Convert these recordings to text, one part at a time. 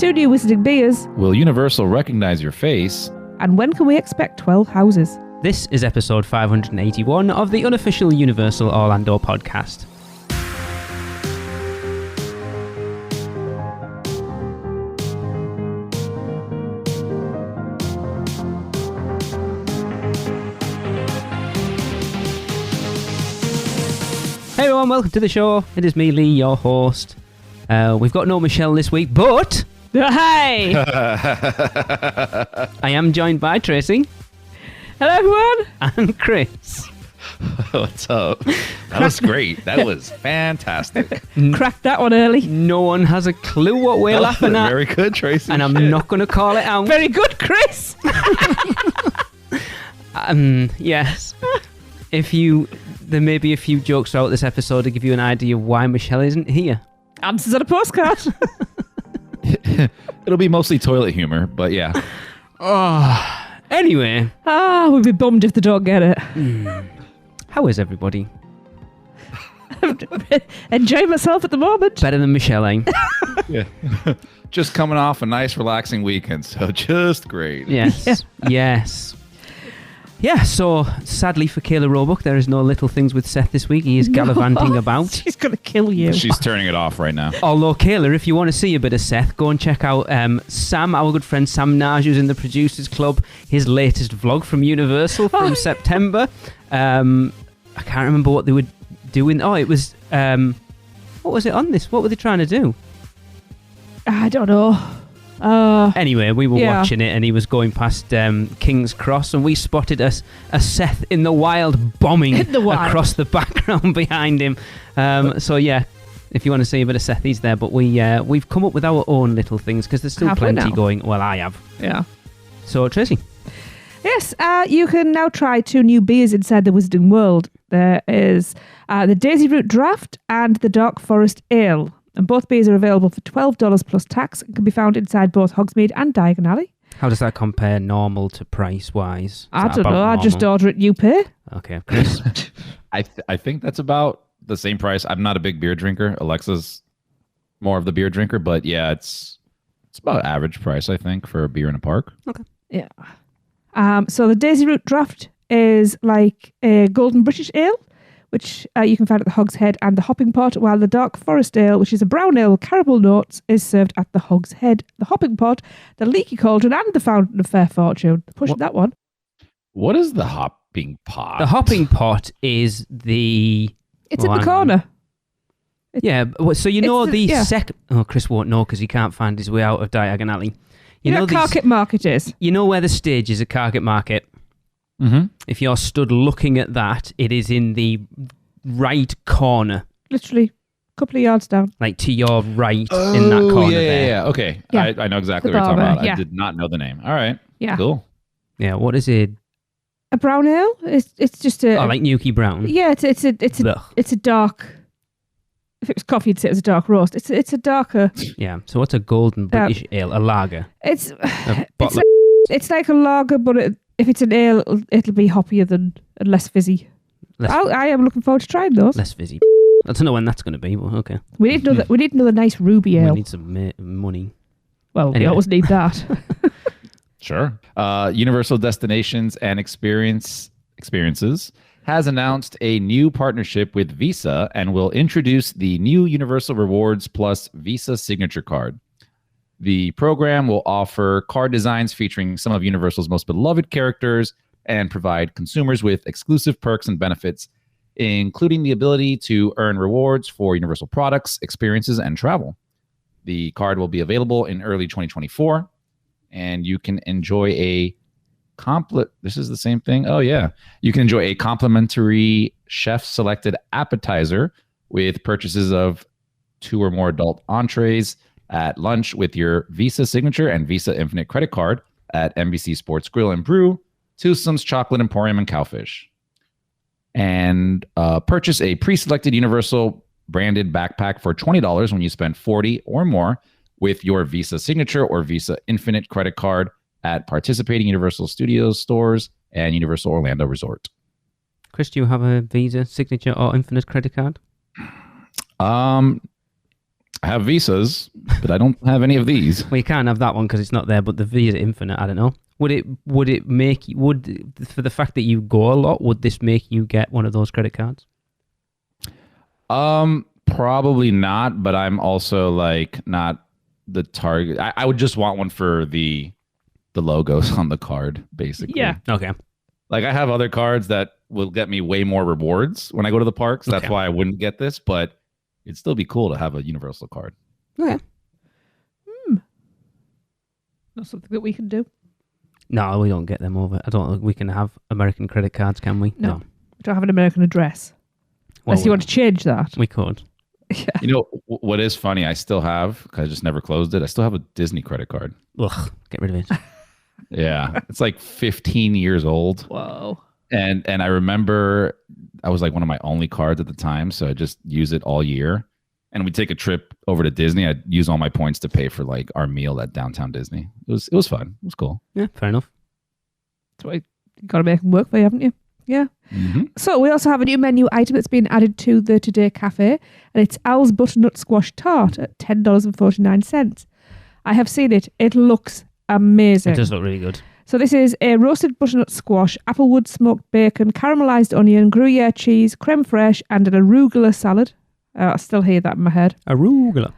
2 new Wizarding beers? Will Universal recognize your face? And when can we expect 12 houses? This is episode 581 of the unofficial Universal Orlando podcast. Hey everyone, welcome to the show. It is me, Lee, your host. We've got no Michelle this week, but... Hey! I am joined by Tracy. Hello everyone! And Chris. What's up? That was great. That was fantastic. Cracked that one early. No one has a clue what we're laughing at. Very good, Tracy. And I'm not going to call it out. Very good, Chris! Yes. There may be a few jokes throughout this episode to give you an idea of why Michelle isn't here. Answers on a postcard. It'll be mostly toilet humor, but yeah. Anyway. We'd be bummed if they don't get it. How is everybody? Enjoying myself at the moment. Better than Michelle, eh? Yeah. Just coming off a nice, relaxing weekend, so just great. Yes. Yeah. Yes. Yeah, so sadly for Kayla Roebuck, there is no Little Things with Seth this week. He is gallivanting about. She's going to kill you. She's turning it off right now. Although, Kayla, if you want to see a bit of Seth, go and check out Sam, our good friend Sam Naj, who's in the Producers Club, his latest vlog from Universal from September. I can't remember what they were doing. Oh, it was... what was it on this? What were they trying to do? I don't know. Anyway, we were watching it and he was going past King's Cross and we spotted a Seth in the wild bombing across the background behind him. So yeah, if you want to see a bit of Seth, he's there. But we've come up with our own little things because there's still plenty going. Well, I have. Yeah. So, Tracy. Yes, you can now try 2 new beers inside the Wizarding World. There is the Daisy Root Draft and the Dark Forest Ale. And both beers are available for $12 plus tax and can be found inside both Hogsmeade and Diagon Alley. How does that compare normal to price-wise? I don't know. I just order it, you pay. Okay, Chris. I think that's about the same price. I'm not a big beer drinker. Alexa's more of the beer drinker, but yeah, it's about average price, I think, for a beer in a park. Okay. Yeah. So the Daisy Root Draft is like a golden British ale, which you can find at the Hog's Head and the Hopping Pot, while the Dark Forest Ale, which is a brown ale with caramel notes, is served at the Hog's Head, the Hopping Pot, the Leaky Cauldron, and the Fountain of Fair Fortune. Pushing that one. What is the Hopping Pot? The Hopping Pot is the... It's in the corner. So you know the second... Oh, Chris won't know because he can't find his way out of Diagon Alley. You know what Carket Market is? You know where the stage is at Carket Market? Mm-hmm. If you're stood looking at that, it is in the right corner. Literally a couple of yards down. Like to your right in that corner there. Yeah. Okay. Yeah. I know exactly what you're talking about. Yeah. I did not know the name. All right. Yeah. Cool. Yeah, what is it? A brown ale? It's just a... Oh, like Nuki Brown? Yeah, it's a dark... If it was coffee, you'd say it was a dark roast. It's a darker... Yeah, so what's a golden British ale? A lager? It's like a lager, but if it's an ale, it'll be hoppier and less fizzy. I am looking forward to trying those. Less fizzy. I don't know when that's going to be, but okay. We need another nice ruby ale. We need some money. Well, anyway. We always need that. Sure. Universal Destinations and Experiences has announced a new partnership with Visa and will introduce the new Universal Rewards Plus Visa Signature Card. The program will offer card designs featuring some of Universal's most beloved characters and provide consumers with exclusive perks and benefits, including the ability to earn rewards for Universal products, experiences, and travel. The card will be available in early 2024, and you can enjoy this is the same thing. Oh, yeah. You can enjoy a complimentary chef-selected appetizer with purchases of 2 or more adult entrees at lunch with your Visa Signature and Visa Infinite credit card at NBC Sports Grill and Brew, Twosome's Chocolate Emporium, and Cowfish. And purchase a pre-selected Universal branded backpack for $20 when you spend $40 or more with your Visa Signature or Visa Infinite credit card at participating Universal Studios stores and Universal Orlando Resort. Chris, do you have a Visa Signature or Infinite credit card? I have Visas, but I don't have any of these. Well, you can't have that one because it's not there, but the Visa Infinite, I don't know. Would it make, for the fact that you go a lot, would this make you get one of those credit cards? Probably not, but I'm also like not the target. I would just want one for the logos on the card, basically. Yeah. Okay. Like I have other cards that will get me way more rewards when I go to the parks. That's Okay. why I wouldn't get this, but it'd still be cool to have a Universal card. Okay. Not something that we can do. No, we don't get them over. I don't think we can have American credit cards, can we? No. We don't have an American address. Well, Unless you want to change that. We could. Yeah. You know what is funny? I still have, because I just never closed it. I still have a Disney credit card. Ugh, get rid of it. Yeah, it's like 15 years old. Whoa. And I remember I was like one of my only cards at the time, so I just use it all year. And we'd take a trip over to Disney. I'd use all my points to pay for like our meal at downtown Disney. It was fun. It was cool. Yeah, fair enough. That's why you've got to make them work for you, haven't you? Yeah. Mm-hmm. So we also have a new menu item that's been added to the Today Cafe, and it's Al's Butternut Squash Tart at $10.49. I have seen it. It looks amazing. It does look really good. So this is a roasted butternut squash, applewood smoked bacon, caramelized onion, Gruyere cheese, creme fraiche, and an arugula salad. I still hear that in my head. Arugula.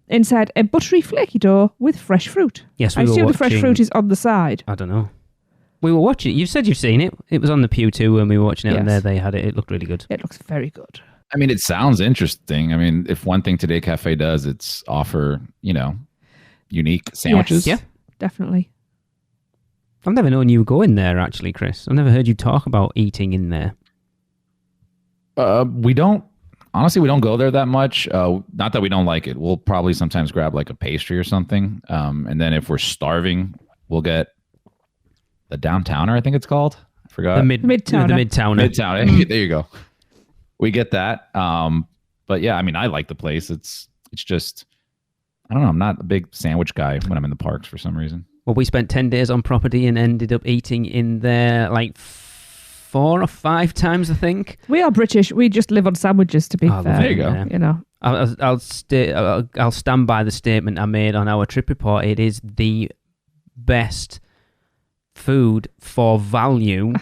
Inside a buttery flaky dough with fresh fruit. Yes, I assume the fresh fruit is on the side. I don't know. We were watching it. You said you've seen it. It was on the Pew too when we were watching it, and there Yes. they had it. It looked really good. It looks very good. I mean, it sounds interesting. I mean, if one thing Today Cafe does, it's offer, unique sandwiches. Yes. Yeah, definitely. I've never known you go in there, actually, Chris. I've never heard you talk about eating in there. We don't go there that much. Not that we don't like it. We'll probably sometimes grab like a pastry or something. And then if we're starving, we'll get the Downtowner, I think it's called. I forgot. The Midtowner. The Midtowner. Midtown. There you go. We get that. But yeah, I mean, I like the place. It's just, I don't know. I'm not a big sandwich guy when I'm in the parks for some reason. Well, we spent 10 days on property and ended up eating in there like 4 or 5 times, I think. We are British. We just live on sandwiches, to be fair. There you go. Yeah. You know. I'll stand by the statement I made on our trip report. It is the best food for value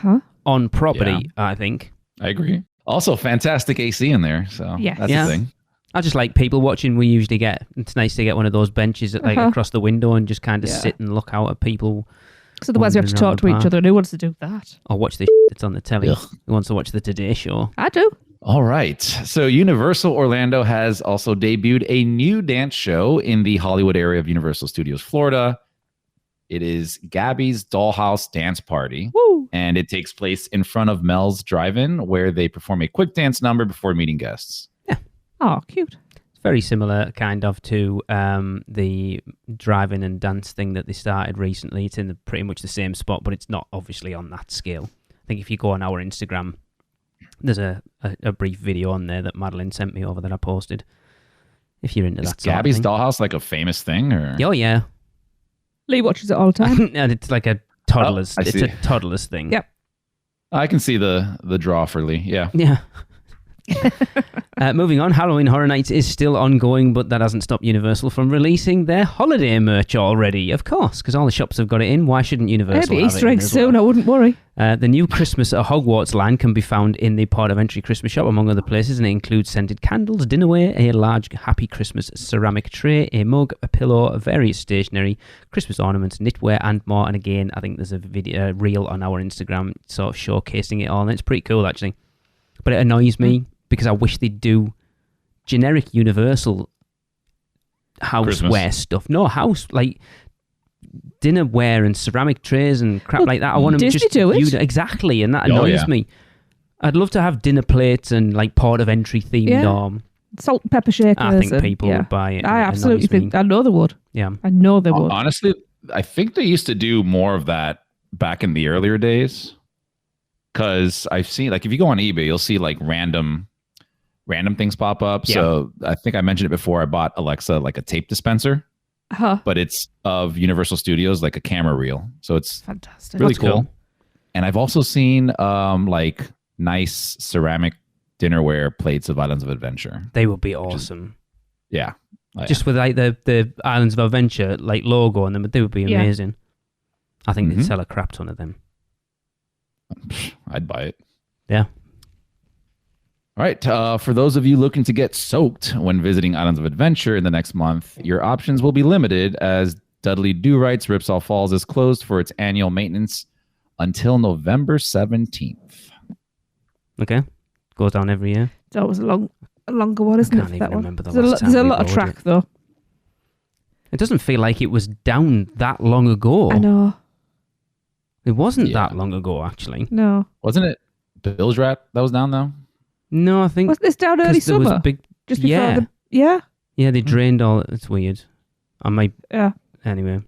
on property, I think. I agree. Also, fantastic AC in there. So Yes. that's the thing. I just like people watching. It's nice to get one of those benches across the window and just kind of sit and look out at people. So otherwise we have to talk to each other, and who wants to do that? Or watch the that's on the telly. Ugh. Who wants to watch the Today Show? I do. All right. So Universal Orlando has also debuted a new dance show in the Hollywood area of Universal Studios, Florida. It is Gabby's Dollhouse Dance Party. Woo. And it takes place in front of Mel's Drive-In, where they perform a quick dance number before meeting guests. Oh, cute. It's very similar kind of to the drive-in and dance thing that they started recently. It's in pretty much the same spot, but it's not obviously on that scale. I think if you go on our Instagram, there's a brief video on there that Madeline sent me over that I posted. If you're into Is that sort Gabby's of thing. Dollhouse like a famous thing? Or? Oh, yeah. Lee watches it all the time. And it's like a toddler's. I It's see. a toddler's thing. Yep. I can see the draw for Lee. Yeah. Yeah. Moving on, Halloween Horror Nights is still ongoing, but that hasn't stopped Universal from releasing their holiday merch already. Of course, because all the shops have got it in. Why shouldn't Universal Maybe have Easter it in eggs as soon, well? I wouldn't worry. The new Christmas at Hogwarts line can be found in the Port of Entry Christmas shop, among other places, and it includes scented candles, dinnerware, a large Happy Christmas ceramic tray, a mug, a pillow, various stationery, Christmas ornaments, knitwear, and more. And again, I think there's a video reel on our Instagram sort of showcasing it all, and it's pretty cool, actually. But it annoys me because I wish they'd do generic Universal houseware stuff. No, like dinnerware and ceramic trays and crap like that. I want them Disney just do it. Exactly, and that annoys me. I'd love to have dinner plates and like Port of Entry themed. Salt and pepper shakers. I think people would buy it. I It absolutely annoys me. think. I know they would. Yeah. I know they would. Honestly, I think they used to do more of that back in the earlier days. Because I've seen, like, if you go on eBay, you'll see like random things pop up. Yeah. So I think I mentioned it before. I bought Alexa like a tape dispenser, but it's of Universal Studios, like a camera reel. So it's Fantastic. really That's cool. cool. And I've also seen like nice ceramic dinnerware plates of Islands of Adventure. They would be awesome. Yeah. Oh, Just with like the Islands of Adventure like logo on them, they would be amazing. I think they'd sell a crap ton of them. I'd buy it. Yeah. All right. For those of you looking to get soaked when visiting Islands of Adventure in the next month, your options will be limited as Dudley Do Right's Ripsaw Falls is closed for its annual maintenance until November 17th. Okay. Goes down every year. It's always a longer one, isn't it? I can't even remember the There's last time a we lot of rode track, it. though. It doesn't feel like it was down that long ago. I know. It wasn't that long ago, actually. No. Wasn't it Bill's Rat that was down, though? No, I think... Wasn't this down early summer? Just before Yeah, they drained all... It's weird. I might... Yeah. Anyway.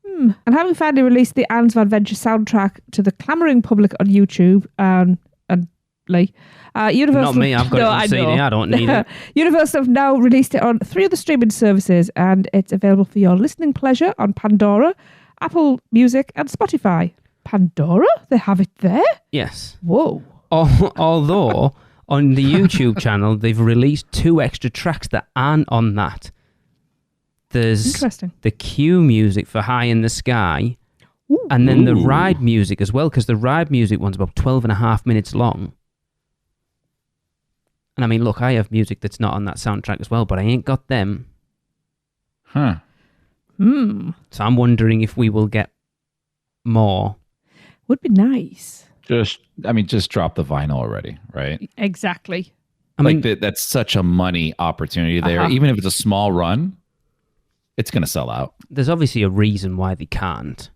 And having finally released the Islands of Adventure soundtrack to the clamouring public on YouTube, Universal... Not me, I've got it on CD, I don't need it. Universal have now released it on 3 other streaming services, and it's available for your listening pleasure on Pandora, Apple Music, and Spotify. Pandora? They have it there? Yes. Whoa. Although, on the YouTube channel, they've released 2 extra tracks that aren't on that. There's the cue music for High in the Sky, and then the ride music as well, because the ride music one's about 12 and a half minutes long. And I mean, look, I have music that's not on that soundtrack as well, but I ain't got them. Huh. So I'm wondering if we will get more. Would be nice. Just drop the vinyl already, right? Exactly. I mean, that's such a money opportunity there. Even if it's a small run, it's going to sell out. There's obviously a reason why they can't.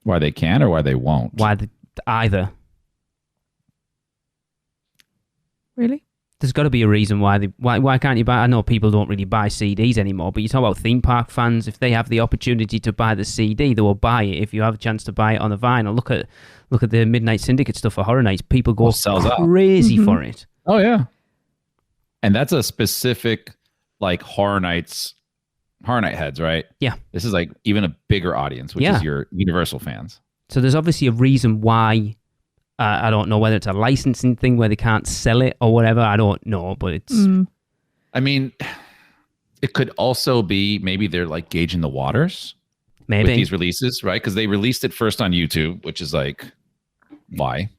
Why they can or why they won't? Either. Really? There's got to be a reason why why can't you buy... I know people don't really buy CDs anymore, but you talk about theme park fans, if they have the opportunity to buy the CD, they will buy it. If you have a chance to buy it on the vinyl, look at the Midnight Syndicate stuff for Horror Nights. People go crazy for it. Oh, yeah. And that's a specific, like, Horror Night heads, right? Yeah. This is, like, even a bigger audience, which is your Universal fans. So there's obviously a reason why... I don't know whether it's a licensing thing where they can't sell it or whatever. I don't know, but it's... I mean, it could also be maybe they're like gauging the waters with these releases, right? Because they released it first on YouTube, which is like, why?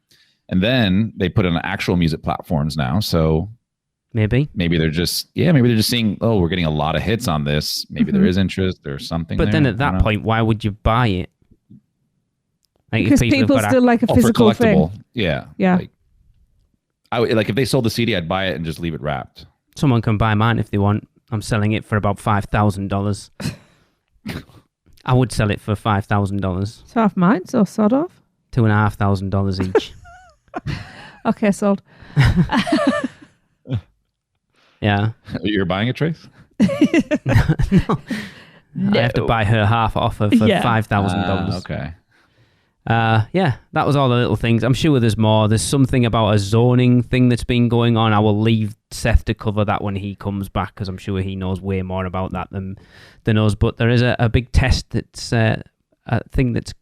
And then they put it on actual music platforms now. So maybe they're just seeing, oh, we're getting a lot of hits on this. Maybe there is interest or something. But then at that point, why would you buy it? Like because people still like a physical thing. Yeah. Like if they sold the CD, I'd buy it and just leave it wrapped. Someone can buy mine if they want. I'm selling it for about $5,000. I would sell it for $5,000. It's half mine, so sort of. $2,500 each. Okay, sold. Yeah. You're buying it, Trace? No. I have to buy her half offer for $5,000. Okay. That was all the little things. I'm sure there's more. There's something about a zoning thing that's been going on. I will leave Seth to cover that when he comes back, because I'm sure he knows way more about that than us. But there is a big test that's a thing that's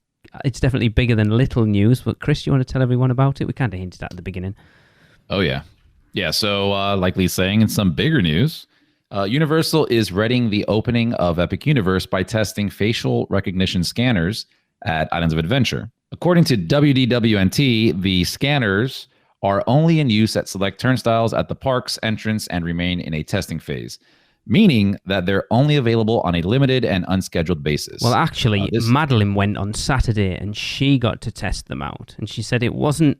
it's definitely bigger than little news. But Chris, you want to tell everyone about it? We kind of hinted at the beginning. Oh, yeah. Yeah, so like Lee's saying, in some bigger news, Universal is readying the opening of Epic Universe by testing facial recognition scanners at Islands of Adventure. According to WDWNT, the scanners are only in use at select turnstiles at the park's entrance and remain in a testing phase, meaning that they're only available on a limited and unscheduled basis. Well, actually, Madeline went on Saturday and she got to test them out, and she said it wasn't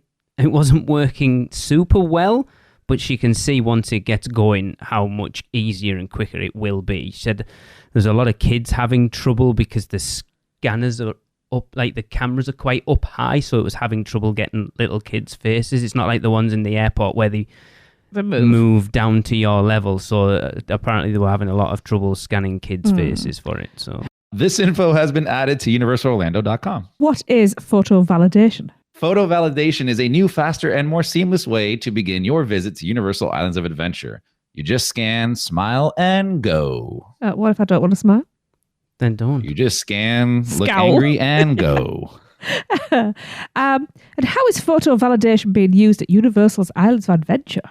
working super well, but she can see once it gets going how much easier and quicker it will be. She said there's a lot of kids having trouble because the scanners are up, like the cameras are quite up high, so it was having trouble getting little kids' faces. It's not like the ones in the airport where they move down to your level. So apparently they were having a lot of trouble scanning kids' faces for it. So this info has been added to universalorlando.com. What is photo validation? Photo validation is a new, faster, and more seamless way to begin your visit to Universal Islands of Adventure. You just scan, smile, and go. What if I don't want to smile? Then don't. You just scan, look angry, and go. And how is photo validation being used at Universal's Islands of Adventure?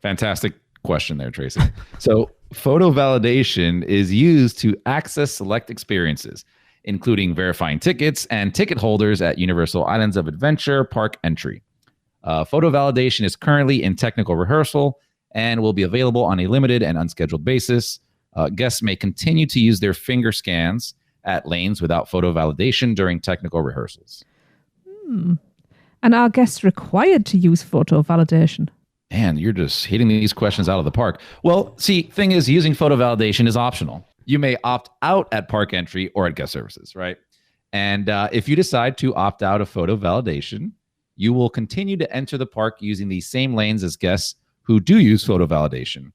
Fantastic question there, Tracy. So photo validation is used to access select experiences, including verifying tickets and ticket holders at Universal Islands of Adventure Park entry. Photo validation is currently in technical rehearsal and will be available on a limited and unscheduled basis. Guests may continue to use their finger scans at lanes without photo validation during technical rehearsals. And are guests required to use photo validation? Man, you're just hitting these questions out of the park. Well, see, thing is, using photo validation is optional. You may opt out at park entry or at guest services, right? And if you decide to opt out of photo validation, you will continue to enter the park using the same lanes as guests who do use photo validation.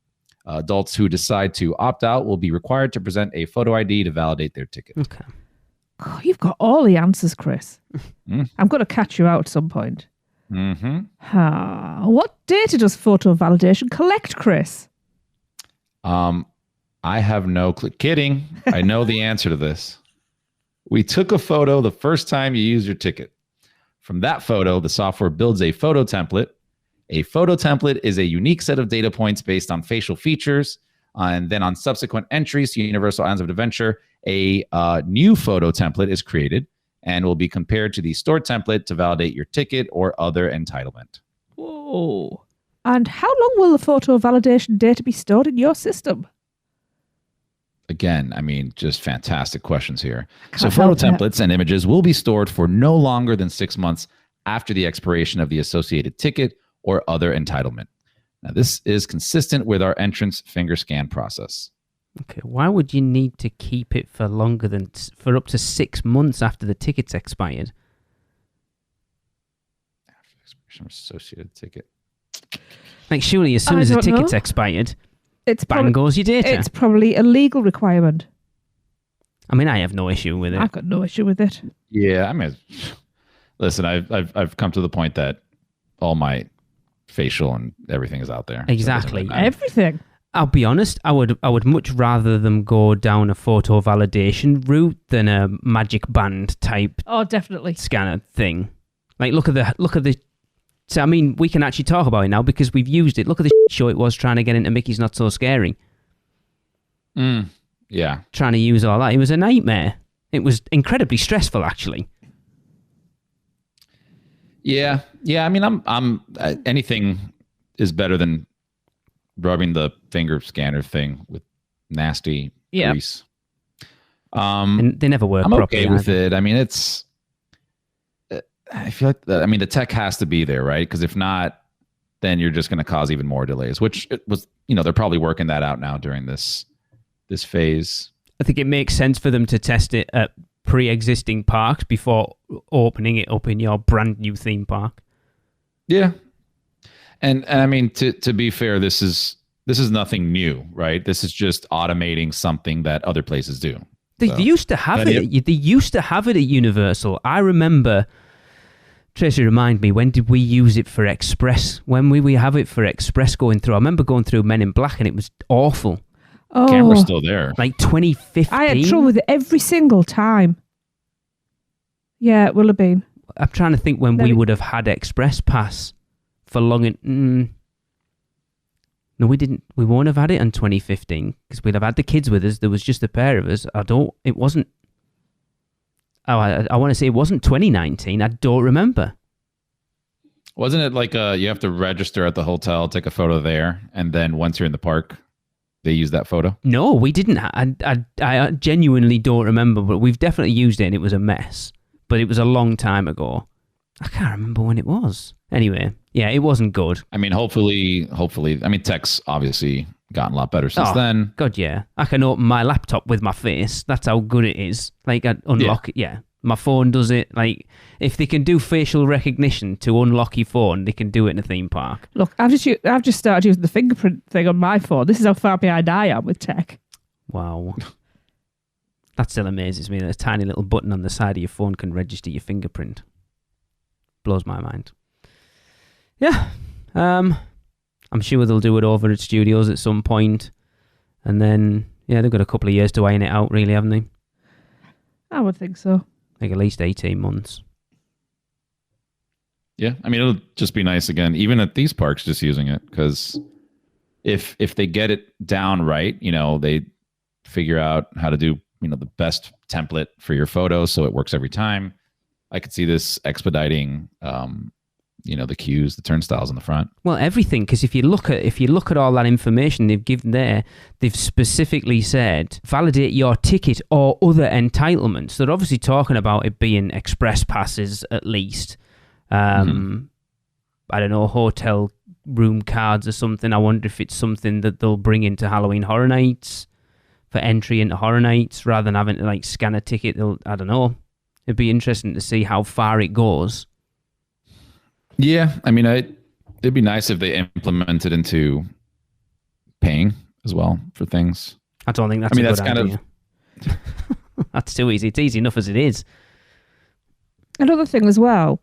Adults who decide to opt out will be required to present a photo ID to validate their ticket. Okay. Oh, you've got all the answers, Chris. I'm going to catch you out at some point. What data does photo validation collect, Chris? I have no clue. Kidding. I know the answer to this. We took a photo the first time you used your ticket. From that photo, the software builds a photo template. A photo template is a unique set of data points based on facial features. And then on subsequent entries to Universal Islands of Adventure, a new photo template is created and will be compared to the stored template to validate your ticket or other entitlement. Whoa. And how long will the photo validation data be stored in your system? Again, I mean, just fantastic questions here. So photo templates and images will be stored for no longer than 6 months after the expiration of the associated ticket or other entitlement. Now, this is consistent with our entrance finger scan process. Okay, why would you need to keep it for longer than for up to 6 months after the ticket's expired? After the expiration of associated ticket. Like, surely as soon as the ticket's expired, bang goes your data. It's probably a legal requirement. I mean, I have no issue with it. I've got no issue with it. Yeah, I mean, listen, I've come to the point that all my facial and everything is out there. Exactly. So everything. I'll be honest, I would much rather them go down a photo validation route than a magic band type definitely scanner thing. Like, look at the so I mean, we can actually talk about it now because we've used it. Look at the show it was trying to get into Mickey's Not So Scary. Yeah. Trying to use all that. It was a nightmare. It was incredibly stressful, actually. Yeah. I mean, I'm anything is better than rubbing the finger scanner thing with nasty grease. And they never work I'm properly. okay with it. I mean, I feel like the tech has to be there, right? Because if not, then you're just going to cause even more delays, which it was, they're probably working that out now during this phase. I think it makes sense for them to test it at pre-existing parks before opening it up in your brand new theme park. Yeah. And I mean, to be fair, this is nothing new, right? This is just automating something that other places do. They used to have it. They used to have it at Universal. I remember. Tracy, remind me, when did we use it for Express? When we have it for Express going through? I remember going through Men in Black and it was awful. Oh, camera's still there. Like 2015. I had trouble with it every single time. Yeah, it will have been. I'm trying to think when we would have had Express Pass for long. No, we didn't. We won't have had it in 2015 because we'd have had the kids with us. There was just a pair of us. It wasn't. Oh, I want to say it wasn't 2019. I don't remember. Wasn't it like you have to register at the hotel, take a photo there, and then once you're in the park, they use that photo? No, we didn't. I genuinely don't remember, but we've definitely used it and it was a mess. But it was a long time ago. I can't remember when it was. Anyway, yeah, it wasn't good. I mean, hopefully, I mean, tech's obviously gotten a lot better since then. God, yeah. I can open my laptop with my face. That's how good it is. Like, I unlock it. Yeah. My phone does it. Like, if they can do facial recognition to unlock your phone, they can do it in a theme park. Look, I've just started using the fingerprint thing on my phone. This is how far behind I am with tech. Wow. That still amazes me that a tiny little button on the side of your phone can register your fingerprint. Blows my mind. Yeah. I'm sure they'll do it over at studios at some point. And then, yeah, they've got a couple of years to iron it out, really, haven't they? I would think so. Like at least 18 months. Yeah, I mean, it'll just be nice again, even at these parks, just using it. Because, if they get it down right, they figure out how to do, the best template for your photos so it works every time. I could see this expediting, the queues, the turnstiles in the front. Well, everything, because if you look at all that information they've given there, they've specifically said validate your ticket or other entitlements. They're obviously talking about it being express passes at least. I don't know, hotel room cards or something. I wonder if it's something that they'll bring into Halloween Horror Nights for entry into Horror Nights rather than having to scan a ticket. I don't know. It'd be interesting to see how far it goes. Yeah, I mean, it'd be nice if they implemented into paying as well for things. I don't think that's a good idea. That's too easy. It's easy enough as it is. Another thing as well,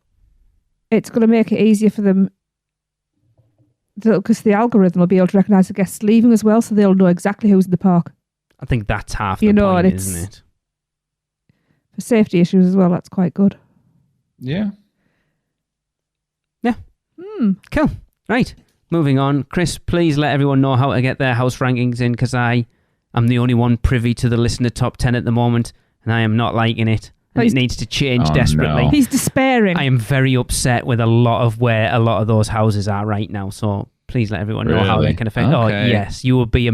it's going to make it easier for them because the algorithm will be able to recognise the guests leaving as well, so they'll know exactly who's in the park. I think that's half the point, isn't it? For safety issues as well, that's quite good. Yeah. Yeah. Cool. Right. Moving on. Chris, please let everyone know how to get their house rankings in, because I am the only one privy to the listener top 10 at the moment, and I am not liking it. And it needs to change desperately. No. He's despairing. I am very upset with a lot of where a lot of those houses are right now, so please let everyone know how they can affect... Okay. Oh, yes. You will be...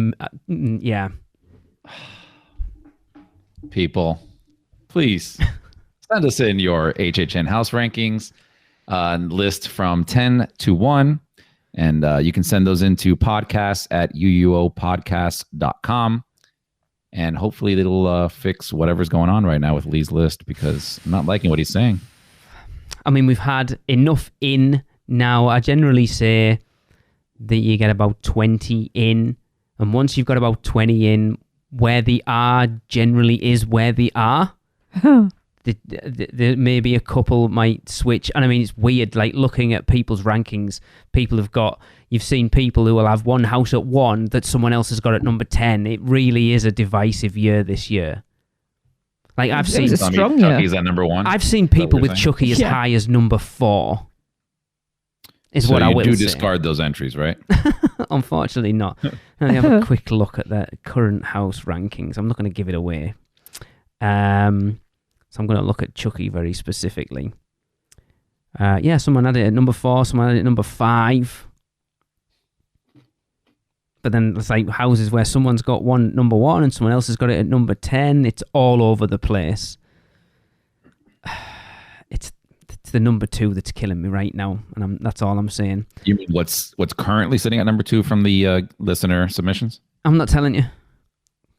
yeah. People, please send us in your HHN house rankings list from 10 to 1. And you can send those into podcasts@uuopodcast.com. And hopefully it'll fix whatever's going on right now with Lee's list, because I'm not liking what he's saying. I mean, we've had enough in now. I generally say that you get about 20 in. And once you've got about 20 in, where they are generally is where they are. There may be a couple might switch. And I mean, it's weird, looking at people's rankings. You've seen people who will have one house at 1 that someone else has got at number 10. It really is a divisive year this year. I've seen Chucky's at number 1. I've seen people with Chucky as high as number 4. So what I will say. You do discard those entries, right? Unfortunately not. Let me have a quick look at the current house rankings. I'm not going to give it away. So I'm going to look at Chucky very specifically. Someone had it at number 4, someone had it at number 5. But then it's houses where someone's got one number 1 and someone else has got it at number 10. It's all over the place. It's the number 2 that's killing me right now, and that's all I'm saying. You mean what's currently sitting at number 2 from the listener submissions? I'm not telling you,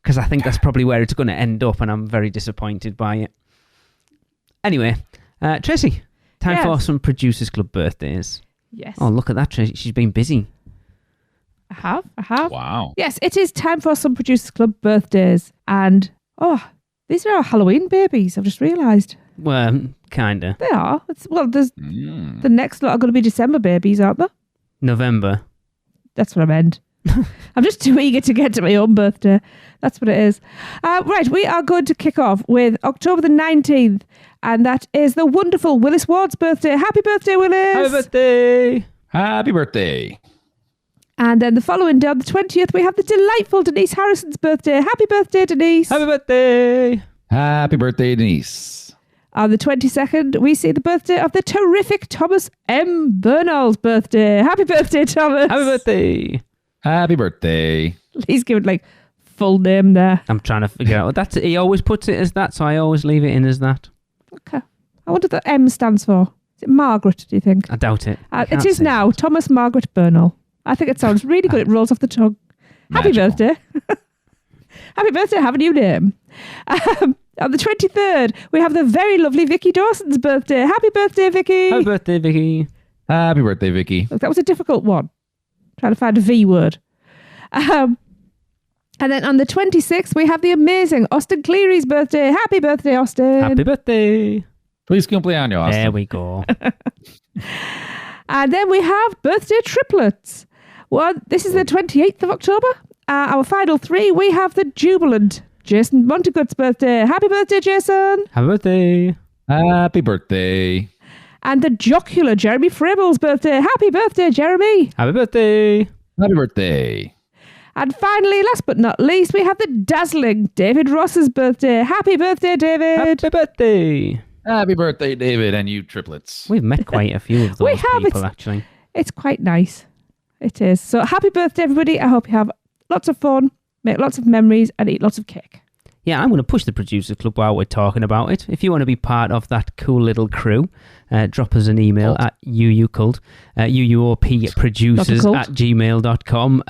because I think that's probably where it's going to end up, and I'm very disappointed by it. Anyway, Tracy, time for some Producers Club birthdays. Yes. Oh, look at that, Tracy. She's been busy. I have. Wow. Yes, it is time for some Producers Club birthdays. And, these are our Halloween babies, I've just realised. Well, kind of. They are. There's the next lot are going to be December babies, aren't they? November. That's what I meant. I'm just too eager to get to my own birthday. That's what it is. Right, we are going to kick off with October the 19th, and that is the wonderful Willis Ward's birthday. Happy birthday, Willis! Happy birthday! Happy birthday! And then the following day, on the 20th, we have the delightful Denise Harrison's birthday. Happy birthday, Denise! Happy birthday! Happy birthday, Denise! On the 22nd, we see the birthday of the terrific Thomas M. Bernal's birthday. Happy birthday, Thomas! Happy birthday! Happy birthday! He's given full name there. I'm trying to figure out. He always puts it as that, so I always leave it in as that. Okay. I wonder what the M stands for. Is it Margaret, do you think? I doubt it. It is now. Thomas Margaret Bernal. I think it sounds really good. It rolls off the tongue. Happy birthday. Happy birthday. Have a new name. On the 23rd, we have the very lovely Vicky Dawson's birthday. Happy birthday, Vicky. Happy birthday, Vicky. Happy birthday, Vicky. Look, that was a difficult one. Trying to find a V word. And then on the 26th, we have the amazing Austin Cleary's birthday. Happy birthday, Austin. Happy birthday. Feliz cumpleaños, Austin. There we go. And then we have birthday triplets. This is the 28th of October. Our final 3, we have the jubilant Jason Montegood's birthday. Happy birthday, Jason. Happy birthday. Happy birthday. And the jocular Jeremy Frable's birthday. Happy birthday, Jeremy. Happy birthday. Happy birthday. And finally, last but not least, we have the dazzling David Ross's birthday. Happy birthday, David. Happy birthday. Happy birthday, David, and you triplets. We've met quite a few of those people, actually. It's quite nice. It is. So happy birthday, everybody. I hope you have lots of fun, make lots of memories, and eat lots of cake. Yeah, I'm going to push the Producers Club while we're talking about it. If you want to be part of that cool little crew, drop us an email at UUCult, UUOPproducers@gmail.com.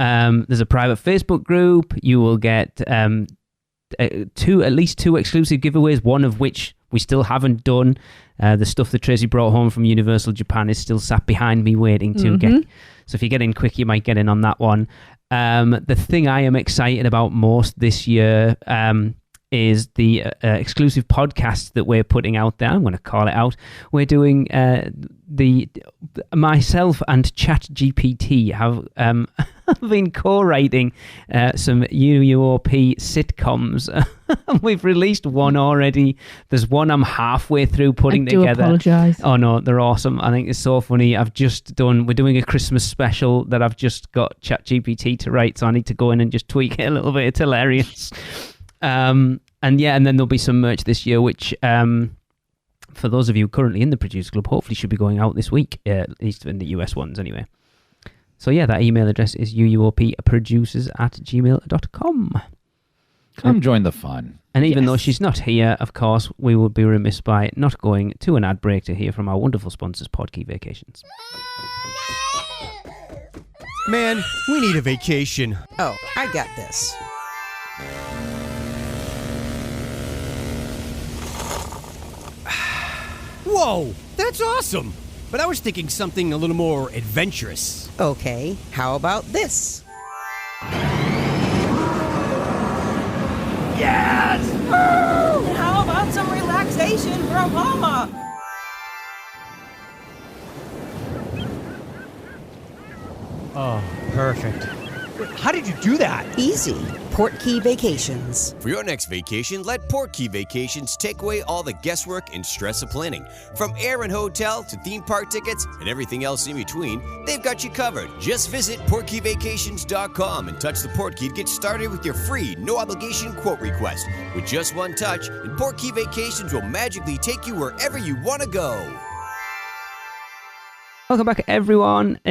There's a private Facebook group. You will get at least two exclusive giveaways, one of which we still haven't done. The stuff that Tracy brought home from Universal Japan is still sat behind me waiting to get. So if you get in quick, you might get in on that one. The thing I am excited about most this year is the exclusive podcast that we're putting out there. I'm going to call it out. We're doing myself and ChatGPT have been co-writing some UUOP sitcoms. We've released one already. There's one I'm halfway through putting together. I do apologise. Oh no, they're awesome. I think it's so funny. We're doing a Christmas special that I've just got ChatGPT to write, so I need to go in and just tweak it a little bit. It's hilarious. And then there'll be some merch this year, which for those of you currently in the Producer Club, hopefully should be going out this week, at least in the US ones anyway. So yeah, that email address is uuopproducers@gmail.com. Come join the fun. And even though she's not here, of course, we would be remiss by not going to an ad break to hear from our wonderful sponsors, Podkey Vacations. Man, we need a vacation. Oh, I got this. Whoa, that's awesome. But I was thinking something a little more adventurous. Okay, how about this? Yes! And how about some relaxation from Mama? Oh, perfect. How did you do that? Easy. Portkey Vacations. For your next vacation, let Portkey Vacations take away all the guesswork and stress of planning. From air and hotel to theme park tickets and everything else in between, they've got you covered. Just visit PortkeyVacations.com and touch the Portkey to get started with your free, no-obligation quote request. With just one touch, and Portkey Vacations will magically take you wherever you want to go. Welcome back, everyone.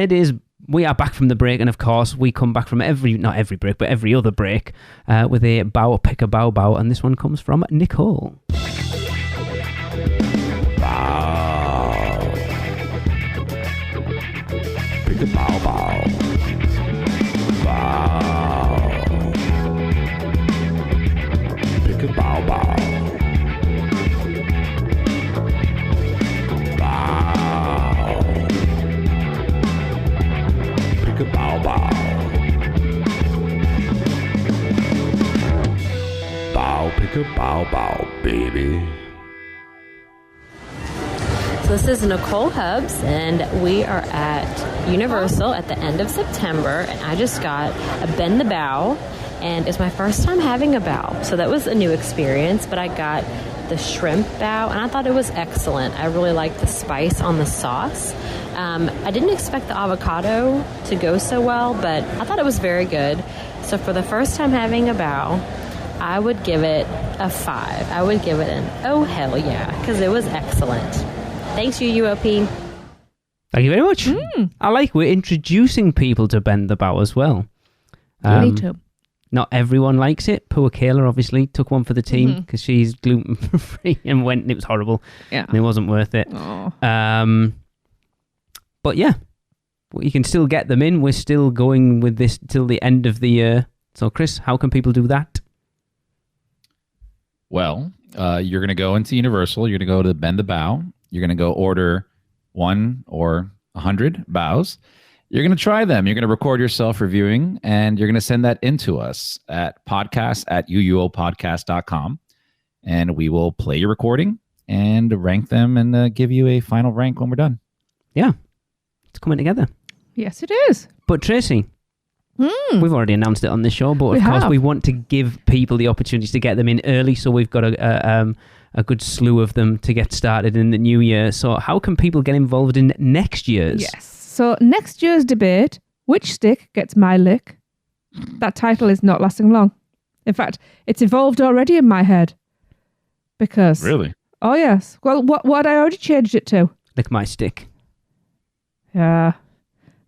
We are back from the break, and of course, we come back from not every break, but every other break with a bow, pick a bow, bow, and this one comes from Nicole. Bow. Pick a bow, bow. Bow. Pick a bow, bow. Pick a bow bow. Bow, pick a bow bow, baby. So this is Nicole Hubbs, and we are at Universal at the end of September, and I just got a Bend the Bow, and it's my first time having a bow. So that was a new experience, but I got the shrimp bow, and I thought it was excellent. I really liked the spice on the sauce. I didn't expect the avocado to go so well, but I thought it was very good. So for the first time having a bow, I would give it a 5. I would give it an oh hell yeah, because it was excellent. Thanks, UUOP. Thank you very much. I like we're introducing people to Bend the Bow as well. Me too. Not everyone likes it. Poor Kayla obviously took one for the team because she's gluten free and went, and it was horrible. Yeah, and it wasn't worth it. But yeah, you can still get them in. We're still going with this till the end of the year. So, Chris, how can people do that? Well, you're going to go into Universal. You're going to go to Bend the Bow. You're going to go order 1 or 100 bows. You're going to try them. You're going to record yourself reviewing, and you're going to send that in to us at podcast@uuopodcast.com. And we will play your recording and rank them and give you a final rank when we're done. Yeah. It's coming together. Yes, it is. But Tracy, we've already announced it on this show, but of course we want to give people the opportunity to get them in early, so we've got a good slew of them to get started in the new year. So how can people get involved in next year's? Yes. So next year's debate, which stick gets my lick? that title is not lasting long. In fact, it's evolved already in my head. Because... Really? Oh, yes. Well, what I already changed it to? Lick my stick. Yeah.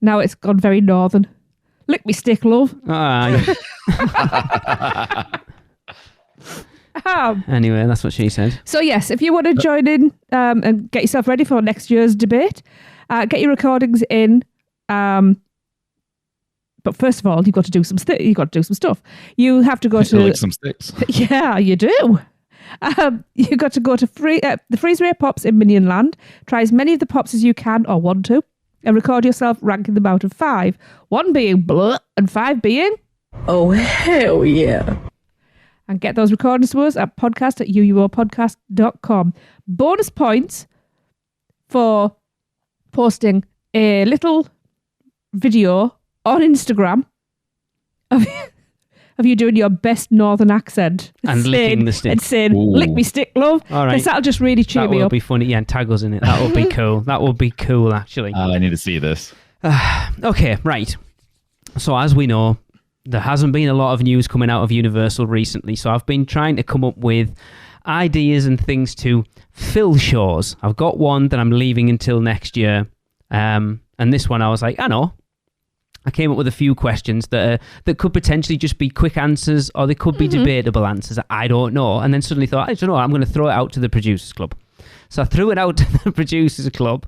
Now it's gone very northern. Lick me stick, love. Anyway, that's what she said. So yes, if you want to join in and get yourself ready for next year's debate, get your recordings in. But first of all, you've got to do some stuff. You have to go to lick some sticks. Yeah, you do. You've got to go to the Freeze Ray Pops in Minion Land. Try as many of the pops as you can or want to, and record yourself ranking them out of 5. 1 being blah and 5 being Oh, hell yeah. And get those recordings to us at podcast@uuopodcast.com. Bonus points for posting a little video on Instagram of you doing your best northern accent. And licking the stick. And saying, lick me stick, love. All right. Because that'll just really cheer me up. That would be funny. Yeah, and tag us in it. That would be cool. That would be cool, actually. I need to see this. Okay, right. So as we know, there hasn't been a lot of news coming out of Universal recently, so I've been trying to come up with ideas and things to fill shows. I've got one that I'm leaving until next year, and this one I was like, I know. I came up with a few questions that could potentially just be quick answers, or they could be debatable answers. I don't know. And then suddenly thought, I don't know, I'm going to throw it out to the Producers Club. So I threw it out to the Producers Club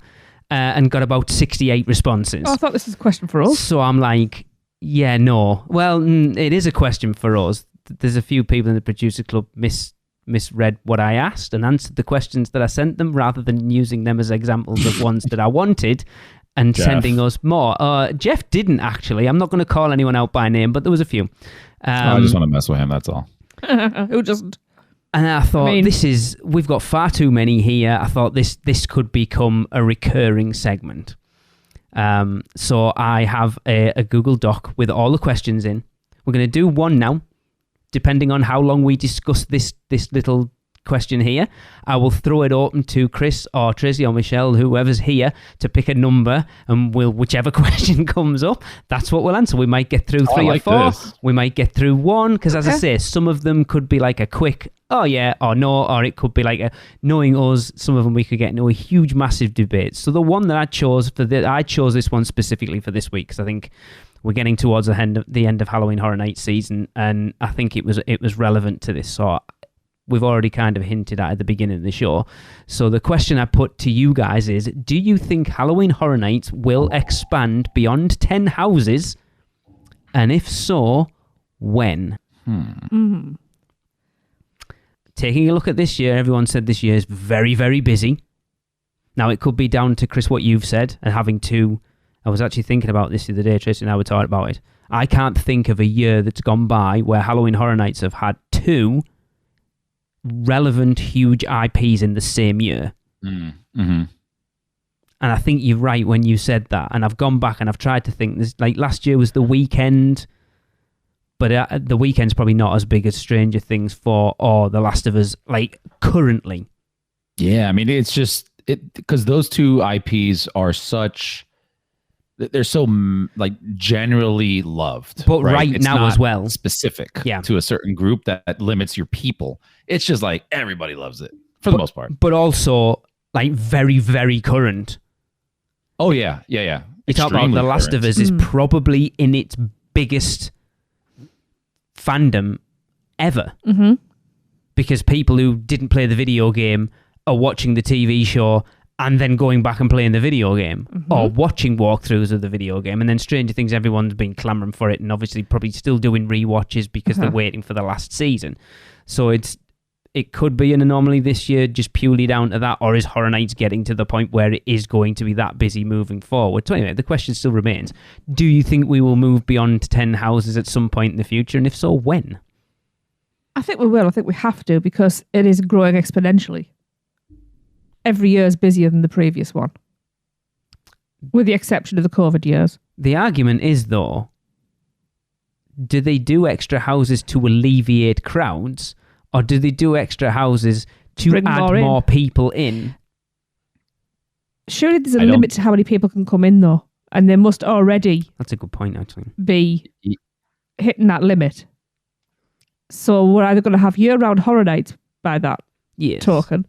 and got about 68 responses. Oh, I thought this was a question for us. So I'm like, yeah, no. Well, it is a question for us. There's a few people in the Producer Club misread what I asked and answered the questions that I sent them rather than using them as examples of ones that I wanted and sending us more. Jeff didn't, actually. I'm not going to call anyone out by name, but there was a few. I just want to mess with him, that's all. Who doesn't? And I thought, we've got far too many here. I thought this could become a recurring segment. So I have a Google Doc with all the questions in. We're going to do one now. Depending on how long we discuss this little question here, I will throw it open to Chris or Tracy or Michelle, whoever's here, to pick a number, and whichever question comes up, that's what we'll answer. We might get through 3 or 4. This. We might get through 1, because as I say, some of them could be like a quick, oh yeah, or no, or it could be like knowing us, some of them we could get into a huge, massive debate. So the one that I chose I chose this one specifically for this week, because I think we're getting towards the end of Halloween Horror Nights season, and I think it was relevant to this. So we've already kind of hinted at the beginning of the show. So the question I put to you guys is, do you think Halloween Horror Nights will expand beyond 10 houses? And if so, when? Taking a look at this year, everyone said this year is very, very busy. Now, it could be down to, Chris, what you've said, and having two. I was actually thinking about this the other day, Tracy and I were talking about it. I can't think of a year that's gone by where Halloween Horror Nights have had 2 relevant, huge IPs in the same year. Mm-hmm. And I think you're right when you said that. And I've gone back and I've tried to think. Like last year was The Weeknd, but The Weeknd's probably not as big as Stranger Things 4 or The Last of Us, like currently. Yeah, I mean, it's just because those 2 IPs are such. They're so like generally loved, but right now as well, specific to a certain group that limits your people. It's just like everybody loves it for the most part, but also like very, very current. Oh yeah. You talk about The Last of Us is probably in its biggest fandom ever, because people who didn't play the video game are watching the TV show and then going back and playing the video game, or watching walkthroughs of the video game. And then Stranger Things, everyone's been clamoring for it, and obviously probably still doing rewatches because they're waiting for the last season. So it could be an anomaly this year, just purely down to that, or is Horror Nights getting to the point where it is going to be that busy moving forward? So anyway, the question still remains, do you think we will move beyond 10 houses at some point in the future, and if so, when? I think we will. I think we have to, because it is growing exponentially. Every year is busier than the previous one, with the exception of the COVID years. The argument is, though, do they do extra houses to alleviate crowds, or do they do extra houses to bring add more people in? Surely there's a limit to how many people can come in, though, and they must already... That's a good point, actually. ...be hitting that limit. So we're either going to have year-round horror nights by that token.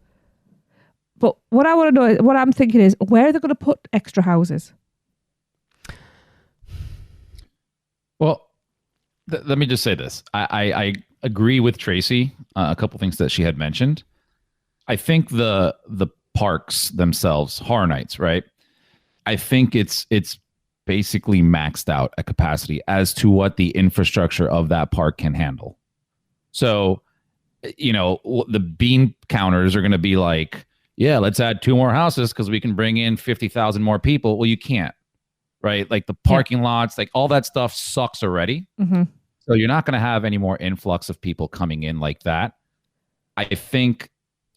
But what I want to know, what I'm thinking is, where are they going to put extra houses? Well, let me just say this. I agree with Tracy, a couple things that she had mentioned. I think the parks themselves, Horror Nights, right? I think it's basically maxed out at capacity as to what the infrastructure of that park can handle. So, the bean counters are going to be like, yeah, let's add 2 more houses because we can bring in 50,000 more people. Well, you can't, right? Like the parking lots, like all that stuff sucks already. Mm-hmm. So you're not going to have any more influx of people coming in like that. I think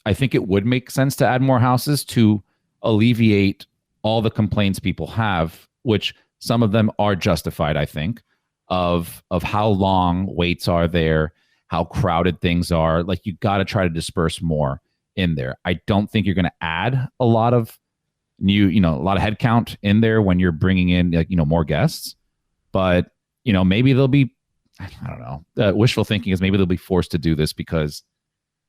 it would make sense to add more houses to alleviate all the complaints people have, which some of them are justified, I think, of how long waits are there, how crowded things are. Like you got to try to disperse more in there. I don't think you're going to add a lot of a lot of headcount in there when you're bringing in more guests. But maybe they'll be, I don't know. Wishful thinking is maybe they'll be forced to do this because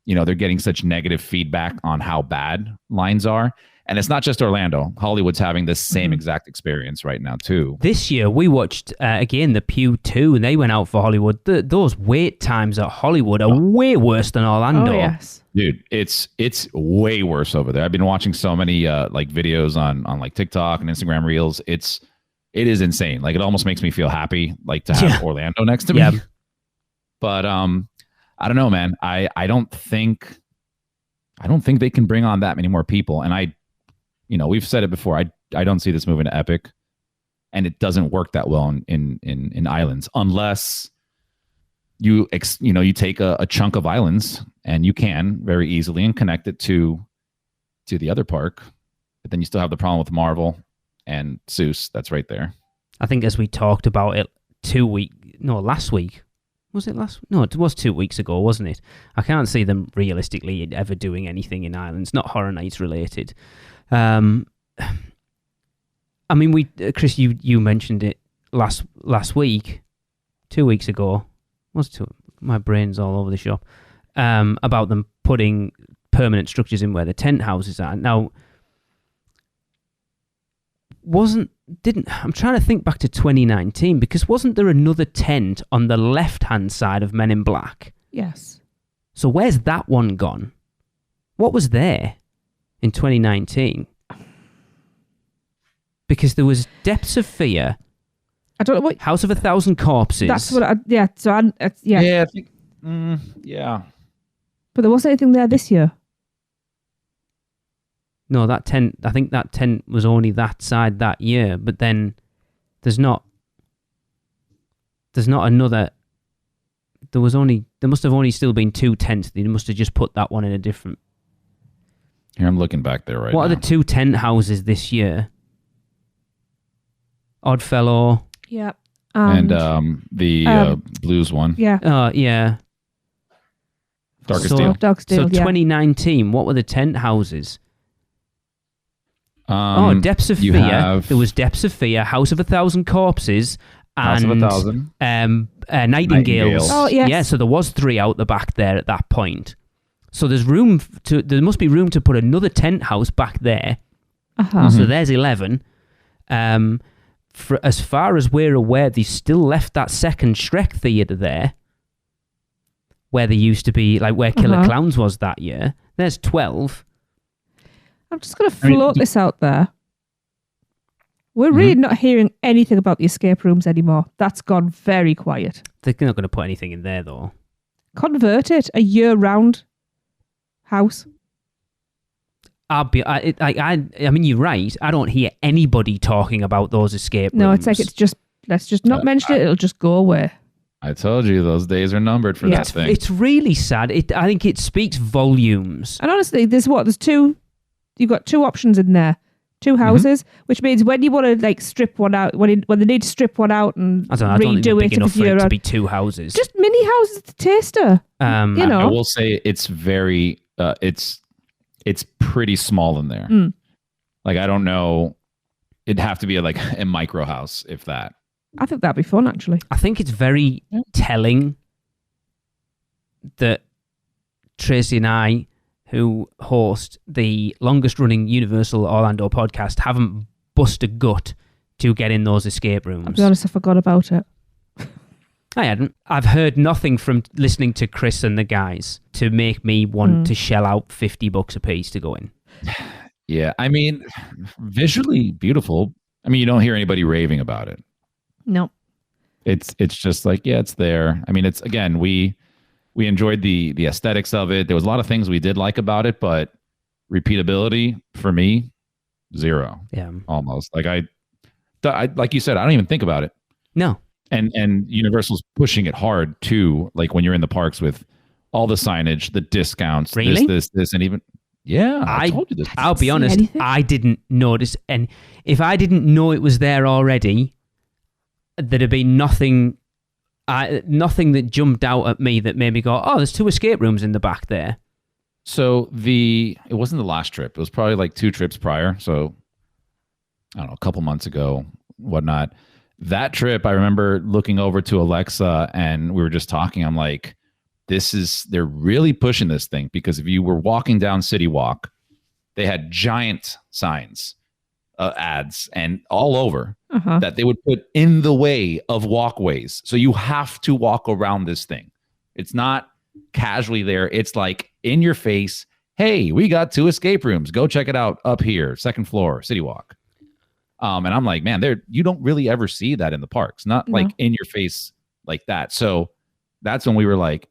they're getting such negative feedback on how bad lines are. And it's not just Orlando. Hollywood's having the same exact experience right now, too. This year, we watched, again, the Pew 2, and they went out for Hollywood. Those wait times at Hollywood are way worse than Orlando. Oh, yes. Dude, it's way worse over there. I've been watching so many videos on like TikTok and Instagram Reels. It is insane. Like, it almost makes me feel happy, like, to have Orlando next to me. Yep. But I don't know, man. I don't think they can bring on that many more people. And we've said it before. I don't see this moving to Epic, and it doesn't work that well in islands unless you take a chunk of islands, and you can very easily and connect it to the other park. But then you still have the problem with Marvel and Seuss. That's right there. I think as we talked about it last week. Was it last? No, it was 2 weeks ago, wasn't it? I can't see them realistically ever doing anything in islands, not Horror Nights related. I mean, Chris, you mentioned it last week, 2 weeks ago. My brain's all over the shop. About them putting permanent structures in where the tent houses are. Now, I'm trying to think back to 2019 because wasn't there another tent on the left-hand side of Men in Black? Yes. So where's that one gone? What was there in 2019? Because there was Depths of Fear. I don't know what... House of 1,000 Corpses. That's what yeah. Yeah, I think... yeah. But there wasn't anything there this year. No, I think that tent was only that side that year, but then there's not another. There must have only still been 2 tents. They must have just put that one in a different. Here, I'm looking back there right now. What are the 2 tent houses this year? Oddfellow. Yeah. And the blues one. Yeah. Yeah. Darkest Deal. So 2019, what were the tent houses? Depths of Fear. There was Depths of Fear, House of 1,000 Corpses, and House of 1,000. Nightingales. Oh, yes. Yeah, so there was 3 out the back there at that point. So there must be room to put another tent house back there. Uh-huh. So there's 11. As far as we're aware, they still left that second Shrek theatre there, where they used to be, like where Killer Clowns was that year. There's 12. I'm just going to float this out there. We're really not hearing anything about the escape rooms anymore. That's gone very quiet. They're not going to put anything in there, though. Convert it a year-round house. I mean, you're right. I don't hear anybody talking about those escape rooms. No, it's like let's just not mention it. It'll just go away. I told you those days are numbered for that thing. It's really sad. I think it speaks volumes. And honestly, there's 2. You've got 2 options in there, 2 houses, which means when you want to strip one out, when they need to strip one out and I don't think they're big enough for it to be 2 houses. Just mini houses at the Taster. I will say it's very, it's pretty small in there. Like I don't know, it'd have to be a micro house if that. I think that'd be fun, actually. I think it's very telling that Tracy and I, who host the longest-running Universal Orlando podcast, haven't bust a gut to get in those escape rooms. I'll be honest, I forgot about it. I hadn't. I've heard nothing from listening to Chris and the guys to make me want to shell out $50 a piece to go in. Yeah, I mean, visually beautiful. I mean, you don't hear anybody raving about it. No. It's just like, yeah, it's there. I mean, it's, again, we enjoyed the aesthetics of it. There was a lot of things we did like about it, but repeatability for me, 0. Yeah. Almost. Like I like you said, I don't even think about it. No. And Universal's pushing it hard too, like when you're in the parks with all the signage, the discounts, really? this, and even I told you this. I'll be honest, I didn't notice, and if I didn't know it was there already, there'd have been nothing that jumped out at me that made me go, oh, there's 2 escape rooms in the back there. So it wasn't the last trip. It was probably like 2 trips prior. So I don't know, a couple months ago, whatnot. That trip, I remember looking over to Alexa and we were just talking. I'm like, they're really pushing this thing, because if you were walking down City Walk, they had giant signs, ads, and all over that they would put in the way of walkways. So you have to walk around this thing. It's not casually there. It's like in your face. Hey, we got 2 escape rooms. Go check it out up here, 2nd floor, City Walk. And I'm like, man, you don't really ever see that in the parks, not like in your face like that. So that's when we were like,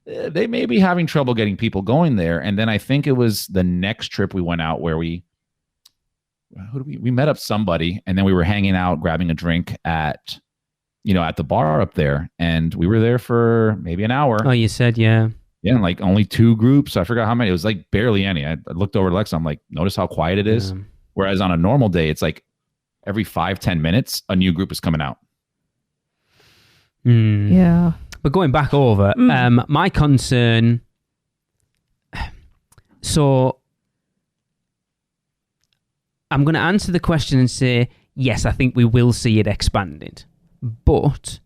they may be having trouble getting people going there. And then I think it was the next trip we went out where we met up somebody, and then we were hanging out, grabbing a drink at the bar up there. And we were there for maybe an hour. Oh, you said, yeah. Yeah, and like only 2 groups. I forgot how many. It was like barely any. I looked over at Alexa. I'm like, notice how quiet it is? Whereas on a normal day, it's like every 5-10 minutes, a new group is coming out. Yeah. But going back over, my concern... So, I'm going to answer the question and say, yes, I think we will see it expanded. But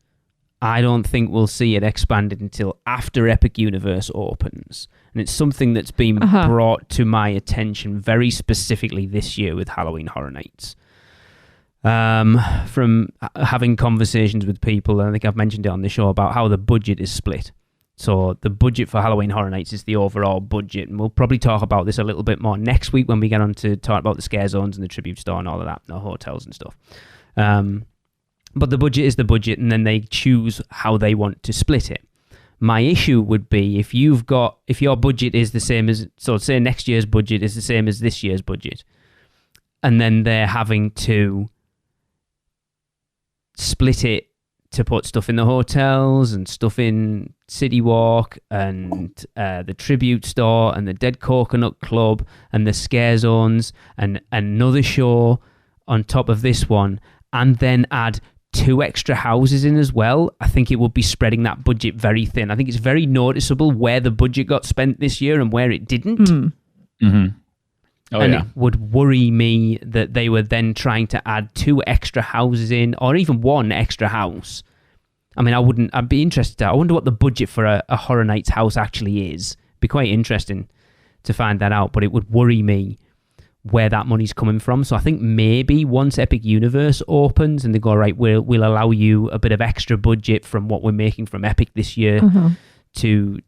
I don't think we'll see it expanded until after Epic Universe opens. And it's something that's been brought to my attention very specifically this year with Halloween Horror Nights. From having conversations with people, and I think I've mentioned it on the show, about how the budget is split. So the budget for Halloween Horror Nights is the overall budget, and we'll probably talk about this a little bit more next week when we get on to talk about the scare zones and the tribute store and all of that, the hotels and stuff. But the budget is the budget, and then they choose how they want to split it. My issue would be if your budget is the same as, so say next year's budget is the same as this year's budget, and then they're having to split it to put stuff in the hotels and stuff in City Walk and the Tribute Store and the Dead Coconut Club and the Scare Zones and another show on top of this one, and then add 2 extra houses in as well. I think it would be spreading that budget very thin. I think it's very noticeable where the budget got spent this year and where it didn't. Oh, and yeah. it would worry me that they were then trying to add 2 extra houses in, or even 1 extra house. I mean, I'd be interested. I wonder what the budget for a Horror Nights house actually is. It'd be quite interesting to find that out, but it would worry me where that money's coming from. So I think maybe once Epic Universe opens and they go, right, we'll allow you a bit of extra budget from what we're making from Epic this year to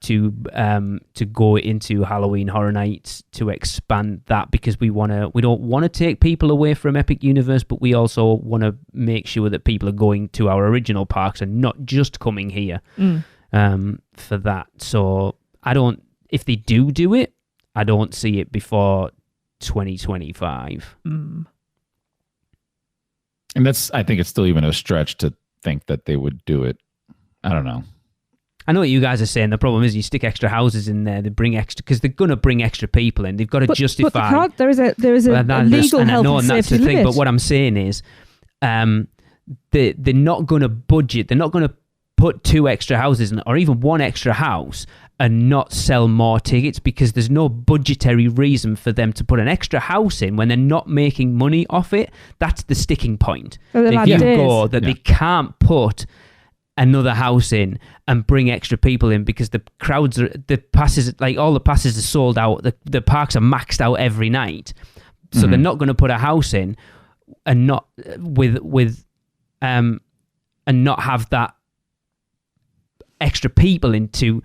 go into Halloween Horror Nights, to expand that, because we don't want to take people away from Epic Universe, but we also want to make sure that people are going to our original parks and not just coming here for that. So if they do it, I don't see it before 2025. And I think it's still even a stretch to think that they would do it. I don't know. I know what you guys are saying. The problem is you stick extra houses in there, they bring extra, because they're going to bring extra people in. They've got to justify. But there is a legal health and that's safety the thing. limit. But what I'm saying is, they're not going to budget. They're not going to put 2 extra houses in, or even 1 extra house, and not sell more tickets, because there's no budgetary reason for them to put an extra house in when they're not making money off it. That's the sticking point. If you go that they can't put another house in and bring extra people in, because the crowds are, the passes, like all the passes are sold out, the parks are maxed out every night, so they're not going to put a house in and not and not have that extra people into.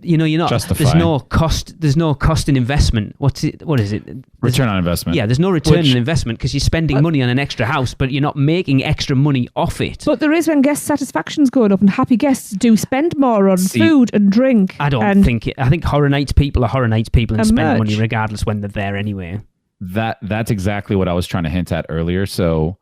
You're not. Justify. There's no cost in investment. What is it? Return on investment. Yeah, there's no return on investment, because you're spending money on an extra house, but you're not making extra money off it. But there is when guest satisfaction's going up, and happy guests do spend more on food and drink. I don't think it. I think Horror Nights people are Horror Nights people and spend money regardless when they're there anyway. That's exactly what I was trying to hint at earlier. So,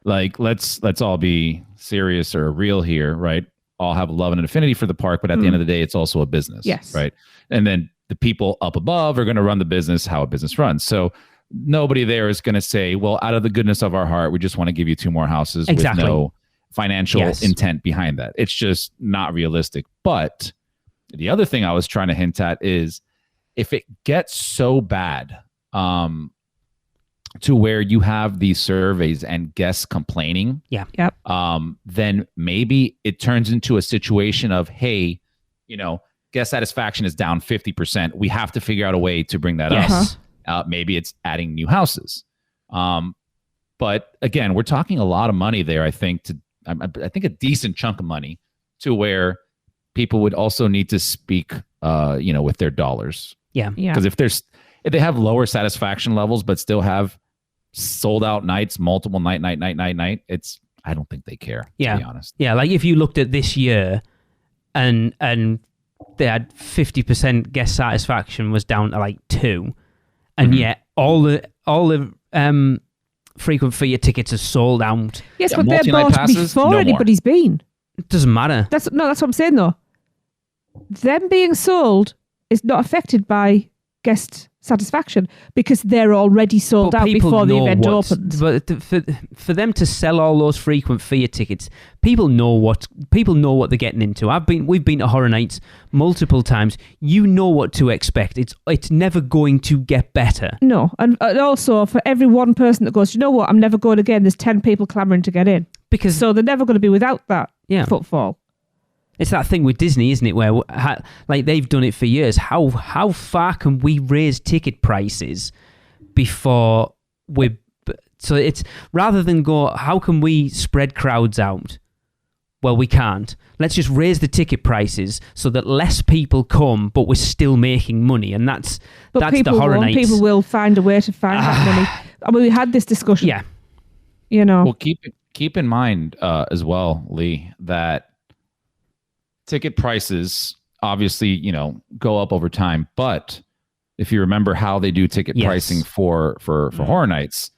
like, let's all be serious or real here, right? All have love and an affinity for the park, but at the end of the day, it's also a business. Yes. Right. And then the people up above are going to run the business how a business runs. So nobody there is going to say, well, out of the goodness of our heart, we just want to give you 2 more houses with no financial intent behind that. It's just not realistic. But the other thing I was trying to hint at is, if it gets so bad, to where you have these surveys and guests complaining, then maybe it turns into a situation of, hey, guest satisfaction is down 50%. We have to figure out a way to bring that up. Maybe it's adding new houses. But again, we're talking a lot of money there. I think a decent chunk of money, to where people would also need to speak, with their dollars. Yeah. Because if they have lower satisfaction levels but still have sold out nights, multiple night, I don't think they care, to be honest. Yeah, like if you looked at this year and they had 50% guest satisfaction was down to like 2, and yet all the frequent feeder tickets are sold out. Yes, but they're bought before anybody's been. It doesn't matter. That's what I'm saying though. Them being sold is not affected by guest satisfaction, because they're already sold out before the event opens. But for them to sell all those frequent feeder tickets, people know what they're getting into. We've been to Horror Nights multiple times. You know what to expect. It's never going to get better. No, and also for every one person that goes, you know what, I'm never going again, there's 10 people clamoring to get in, so they're never going to be without that footfall. It's that thing with Disney, isn't it? Where like they've done it for years. How far can we raise ticket prices before we? So it's rather than go, how can we spread crowds out? Well, we can't. Let's just raise the ticket prices so that less people come, but we're still making money, and that's the Horror Nights. People will find a way to find that money. I mean, we had this discussion. Yeah, Well, keep in mind as well, Lee, that ticket prices obviously, go up over time. But if you remember how they do ticket pricing for Horror Nights,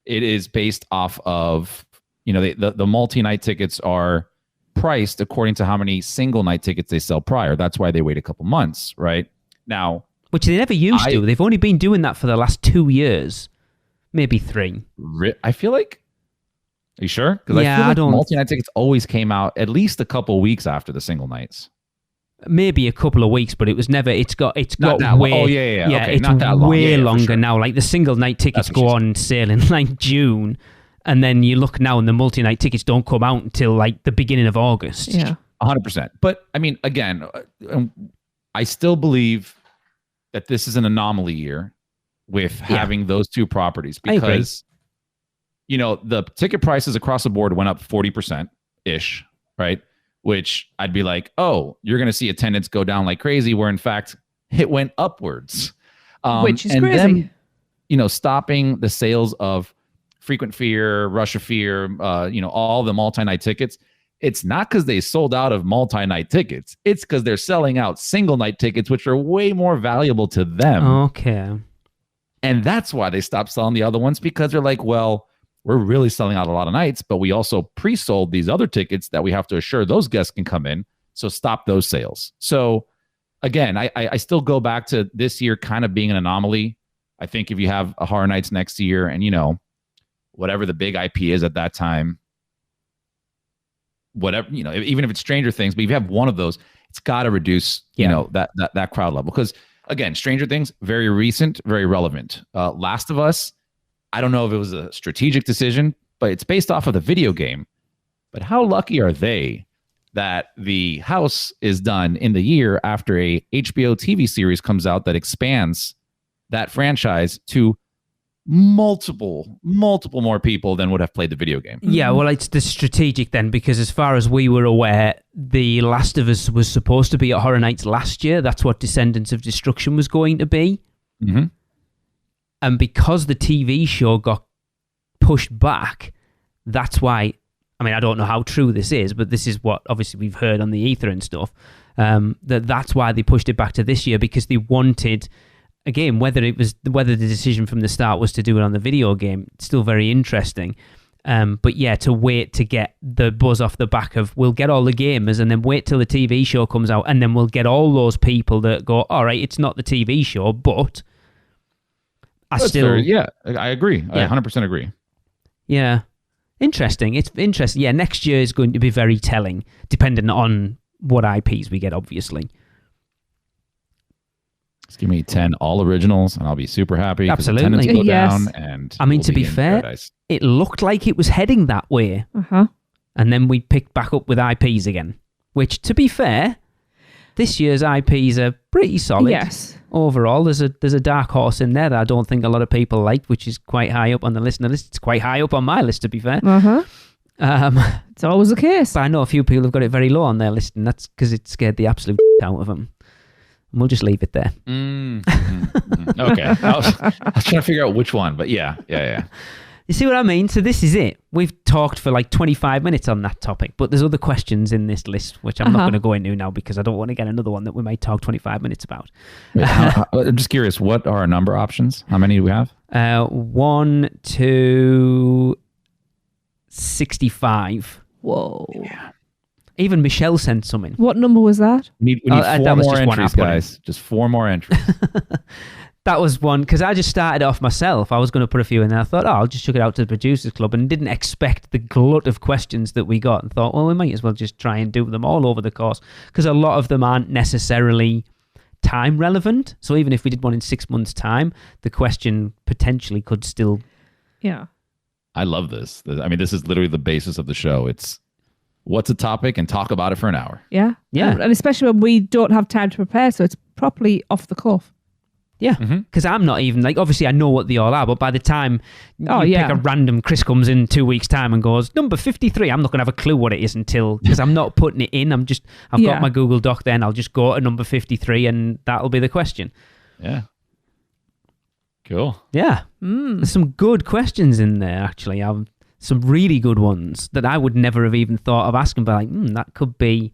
it is based off of, the multi-night tickets are priced according to how many single night tickets they sell prior. That's why they wait a couple months, right? Now, which they never used to. They've only been doing that for the last 2 years, maybe 3. I feel like. Are you sure? Because I feel like multi-night tickets always came out at least a couple weeks after the single nights. Maybe a couple of weeks, but it was never. It's got way. Oh yeah. Okay, it's not that long. Way longer now. Like the single night tickets go on sale in like June, and then you look now, and the multi-night tickets don't come out until like the beginning of August. Yeah, 100%. But I mean, again, I still believe that this is an anomaly year with having those 2 properties, because the ticket prices across the board went up 40%-ish, right? Which I'd be like, oh, you're going to see attendance go down like crazy, where in fact it went upwards. Which is crazy. And then, stopping the sales of Frequent Fear, Rush of Fear, all the multi-night tickets, it's not because they sold out of multi-night tickets. It's because they're selling out single night tickets, which are way more valuable to them. Okay. And that's why they stopped selling the other ones, because they're like, well, we're really selling out a lot of nights, but we also pre-sold these other tickets that we have to assure those guests can come in. So stop those sales. So again, I still go back to this year kind of being an anomaly. I think if you have a Horror Nights next year and, whatever the big IP is at that time, whatever, even if it's Stranger Things, but if you have one of those, it's got to reduce, that crowd level. Because again, Stranger Things, very recent, very relevant. Last of Us, I don't know if it was a strategic decision, but it's based off of the video game. But how lucky are they that the house is done in the year after a HBO TV series comes out that expands that franchise to multiple more people than would have played the video game. Yeah, well, it's the strategic then, because as far as we were aware, The Last of Us was supposed to be at Horror Nights last year. That's what Descendants of Destruction was going to be. Mm-hmm. And because the TV show got pushed back, that's why, I mean, I don't know how true this is, but this is what obviously we've heard on the ether and stuff, that's why they pushed it back to this year, because they wanted, again, whether the decision from the start was to do it on the video game, it's still very interesting. But yeah, to wait to get the buzz off the back of, we'll get all the gamers and then wait till the TV show comes out, and then we'll get all those people that go, all right, it's not the TV show, but I agree. I 100% agree. Yeah. Interesting. It's interesting. Yeah, next year is going to be very telling, depending on what IPs we get, obviously. Just give me 10 all originals and I'll be super happy. Absolutely. Go down and I mean, to be fair, paradise. It looked like it was heading that way. Uh-huh. And then we picked back up with IPs again, which, to be fair, this year's IPs are pretty solid. Yes. Overall, there's a dark horse in there that I don't think a lot of people like, which is quite high up on the listener list. It's quite high up on my list, to be fair. Uh-huh. It's always the case. But I know a few people have got it very low on their list, and that's because it scared the absolute out of them. And we'll just leave it there. Okay. I was trying to figure out which one, but yeah. You see what I mean? So this is it. We've talked for like 25 minutes on that topic, but there's other questions in this list, which I'm not going to go into now because I don't want to get another one that we might talk 25 minutes about. I'm just curious, what are our number options? How many do we have? 1 to 65. Whoa. Yeah. Even Michelle sent some in. What number was that? We need 4 more entries, guys. Just 4 more entries. That was one, because I just started off myself. I was going to put a few in there. I thought, I'll just chuck it out to the Producers Club, and didn't expect the glut of questions that we got, and thought, well, we might as well just try and do them all over the course, because a lot of them aren't necessarily time relevant. So even if we did one in 6 months' time, the question potentially could still... Yeah. I love this. I mean, this is literally the basis of the show. It's what's a topic and talk about it for an hour. Yeah. And especially when we don't have time to prepare, so it's properly off the cuff. Yeah, because I'm not even, like, obviously I know what they all are, but by the time you pick a random, Chris comes in 2 weeks' time and goes, number 53, I'm not going to have a clue what it is until, because I'm not putting it in, I've got my Google Doc then, I'll just go to number 53 and that'll be the question. Yeah. Cool. Yeah. There's some good questions in there, actually. Some really good ones that I would never have even thought of asking, but like, that could be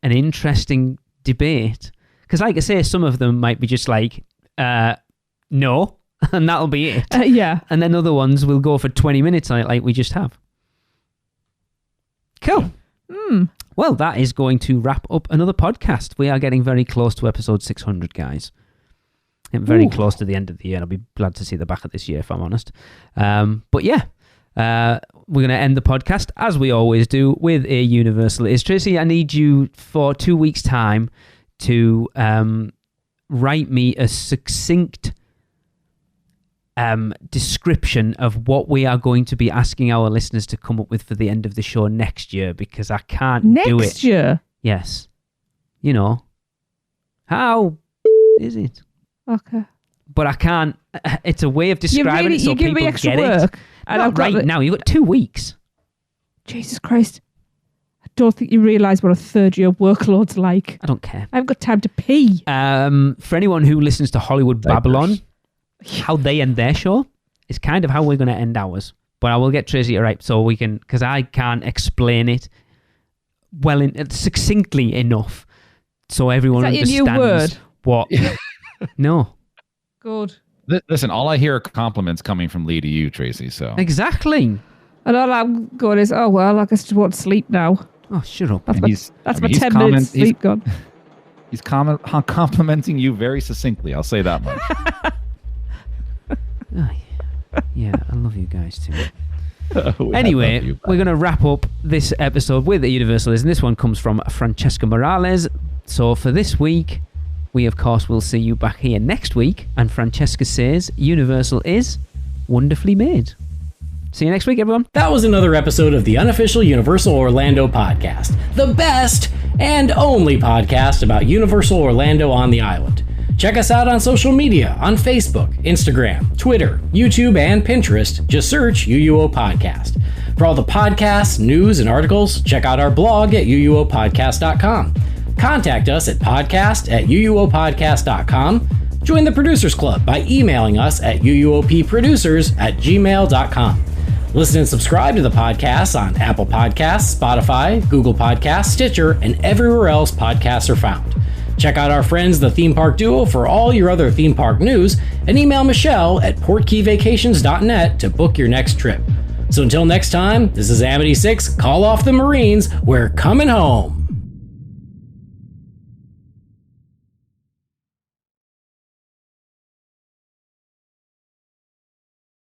an interesting debate. Because like I say, some of them might be just like, no, and that'll be it. Yeah. And then other ones will go for 20 minutes like we just have. Cool. Well, that is going to wrap up another podcast. We are getting very close to episode 600, guys. And very close to the end of the year. I'll be glad to see the back of this year, if I'm honest. But yeah, we're going to end the podcast, as we always do, with a universal is. Tracy, I need you for 2 weeks' time to write me a succinct description of what we are going to be asking our listeners to come up with for the end of the show next year, because I can't do it. Next year? Yes. You know. How is it? Okay. But I can't. It's a way of describing it so people me extra get work, it. And Not right now. You've got 2 weeks. Jesus Christ. I don't think you realise what a third-year workload's like. I don't care. I haven't got time to pee. For anyone who listens to Hollywood Babylon, how they end their show is kind of how we're going to end ours. But I will get Tracy to write so we can, because I can't explain it succinctly enough so everyone understands your new word? What. No. Good. Listen, all I hear are compliments coming from Lee to you, Tracy. So exactly. And all I'm going is, oh, well, I guess I just want to sleep now. Oh, shut up. That's my 10 minutes sleep gone. He's complimenting you very succinctly. I'll say that much. Oh, yeah, I love you guys too. Anyway, we're going to wrap up this episode with the Universal Is, and this one comes from Francesca Morales. So for this week, we of course will see you back here next week, and Francesca says Universal is wonderfully made. See you next week, everyone. That was another episode of the unofficial Universal Orlando podcast, the best and only podcast about Universal Orlando on the island. Check us out on social media on Facebook, Instagram, Twitter, YouTube, and Pinterest. Just search UUO Podcast. For all the podcasts, news, and articles, check out our blog at uuopodcast.com. Contact us at podcast@uuopodcast.com. Join the Producers Club by emailing us at uuopproducers@gmail.com. Listen and subscribe to the podcast on Apple Podcasts, Spotify, Google Podcasts, Stitcher, and everywhere else podcasts are found. Check out our friends, the Theme Park Duo, for all your other theme park news, and email Michelle at portkeyvacations.net to book your next trip. So until next time, this is Amity 6, call off the Marines, we're coming home.